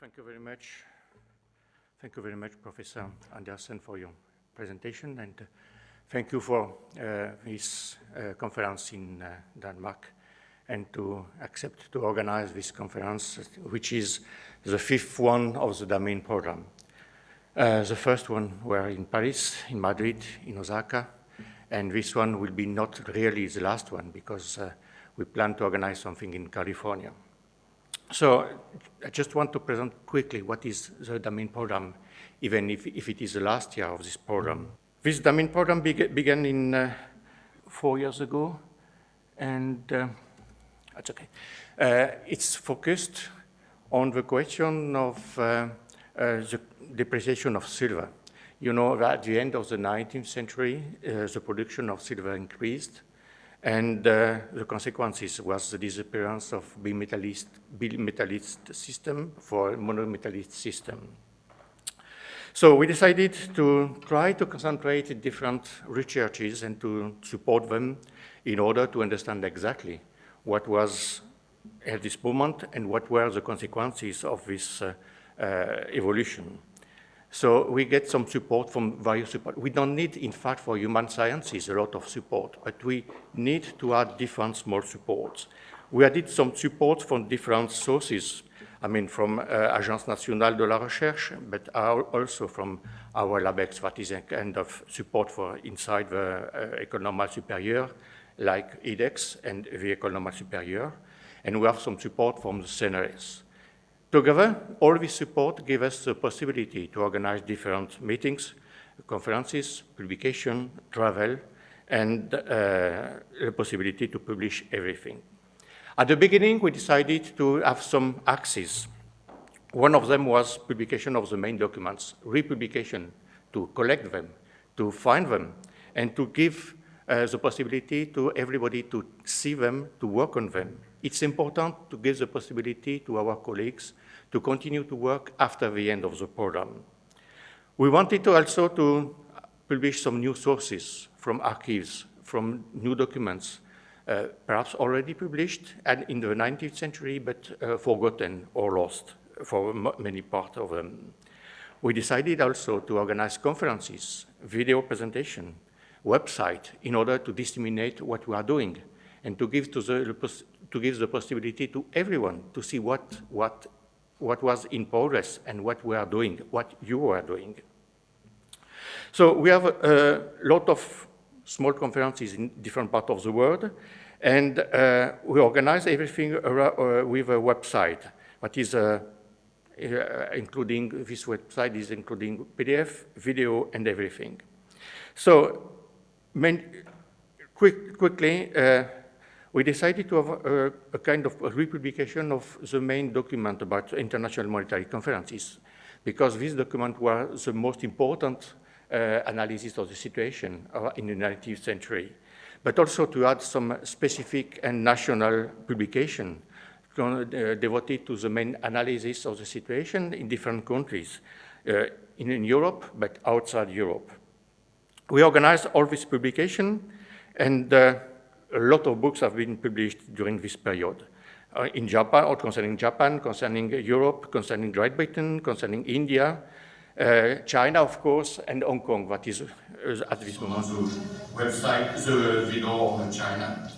Thank you very much. Thank you very much, Professor Andersen, for your presentation, and thank you for this conference in Denmark, and to accept to organize this conference, which is the fifth one of the Domain program. The first one were in Paris, in Madrid, in Osaka, and this one will be not really the last one because we plan to organize something in California. So I just want to present quickly what is the Domain program, even if it is the last year of this program. This Domain program began in 4 years ago, and that's okay. It's focused on the question of the depreciation of silver. You know that at the end of the 19th century, the production of silver increased, and the consequences was the disappearance of bimetallist system for monometallist system. So we decided to try to concentrate different researches and to support them in order to understand exactly what was at this moment and what were the consequences of this evolution. So we get some support from various support. We don't need, in fact, for human sciences, a lot of support, but we need to add different small supports. We added some support from different sources, I mean, from Agence Nationale de la Recherche, but also from our LabEx, that is a kind of support for inside the École Normale Supérieure, like IDEX and the École Normale Supérieure, and we have some support from the CNRS. Together, all this support gave us the possibility to organize different meetings, conferences, publication, travel, and the possibility to publish everything. At the beginning, we decided to have some axes. One of them was publication of the main documents, republication, to collect them, to find them, and to give the possibility to everybody to see them, to work on them. It's important to give the possibility to our colleagues to continue to work after the end of the program. We wanted to also to publish some new sources from archives, from new documents, perhaps already published and in the 19th century, but forgotten or lost for many parts of them. We decided also to organize conferences, video presentation, website, in order to disseminate what we are doing and to give the possibility to everyone to see what was in progress and what we are doing, what you are doing. So we have a lot of small conferences in different parts of the world, and we organize everything with a website. That is including, this website is including PDF, video, and everything. So quickly, we decided to have a kind of a republication of the main document about international monetary conferences, because this document was the most important analysis of the situation in the 19th century, but also to add some specific and national publication devoted to the main analysis of the situation in different countries, in Europe, but outside Europe. We organized all this publication, and a lot of books have been published during this period. In Japan, or concerning Japan, concerning Europe, concerning Great Britain, concerning India, China, of course, and Hong Kong, that is at this moment the website, the video of China.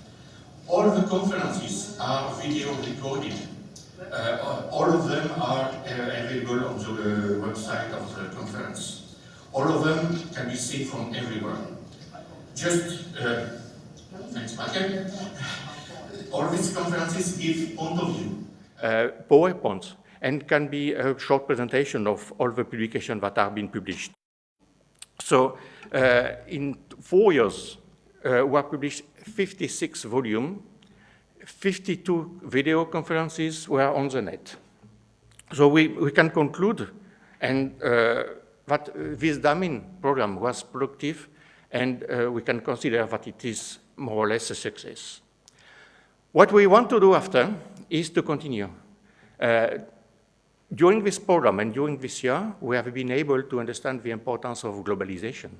All the conferences are video recorded. All of them are available on the website of the conference. All of them can be seen from everywhere. Just, thanks, Michael. All these conferences give point of view, PowerPoint, and can be a short presentation of all the publications that are being published. So in 4 years, we have published 56 volumes, 52 video conferences were on the net. So we can conclude and that this Domain program was productive, and we can consider that it is more or less a success. What we want to do after is to continue. During this program and during this year, we have been able to understand the importance of globalization.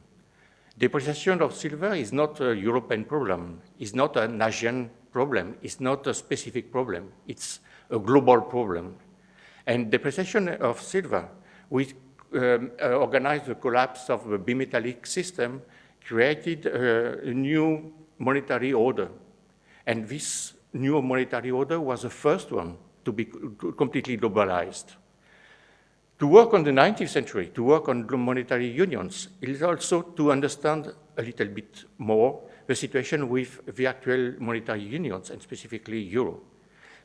Depreciation of silver is not a European problem, it's not an Asian problem, it's not a specific problem, it's a global problem. And depreciation of silver, we organized the collapse of the bimetallic system, created a new monetary order. And this new monetary order was the first one to be completely globalized. To work on the 19th century, to work on monetary unions, is also to understand a little bit more the situation with the actual monetary unions, and specifically euro.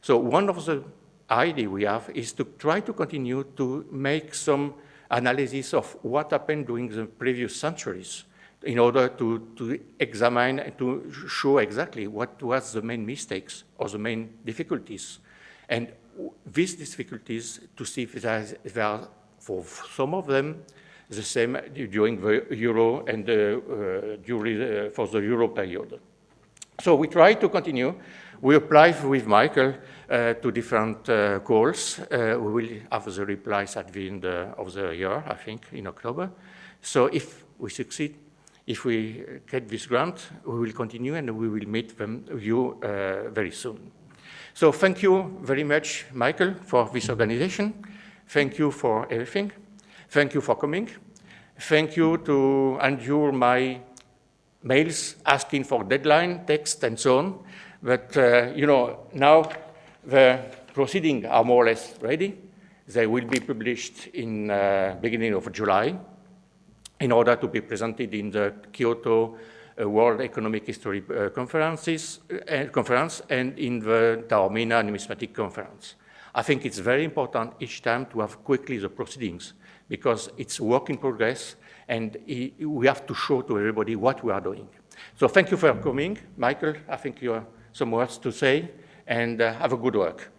So one of the ideas we have is to try to continue to make some analysis of what happened during the previous centuries in order to examine and to show exactly what was the main mistakes or the main difficulties. And these difficulties, to see if there are, for some of them, the same during the euro and for the euro period. So we try to continue. We applied with Michael to different calls. We will have the replies at the end of the year, I think, in October. So if we succeed, if we get this grant, we will continue and we will meet you very soon. So thank you very much, Michael, for this organization. Thank you for everything. Thank you for coming. Thank you to endure my mails asking for deadline, text, and so on. But, you know, now the proceedings are more or less ready. They will be published in beginning of July in order to be presented in the Kyoto World Economic History Conference and in the Taormina Numismatic Conference. I think it's very important each time to have quickly the proceedings because it's work in progress and we have to show to everybody what we are doing. So thank you for coming. Michael, I think you have some words to say and have a good work.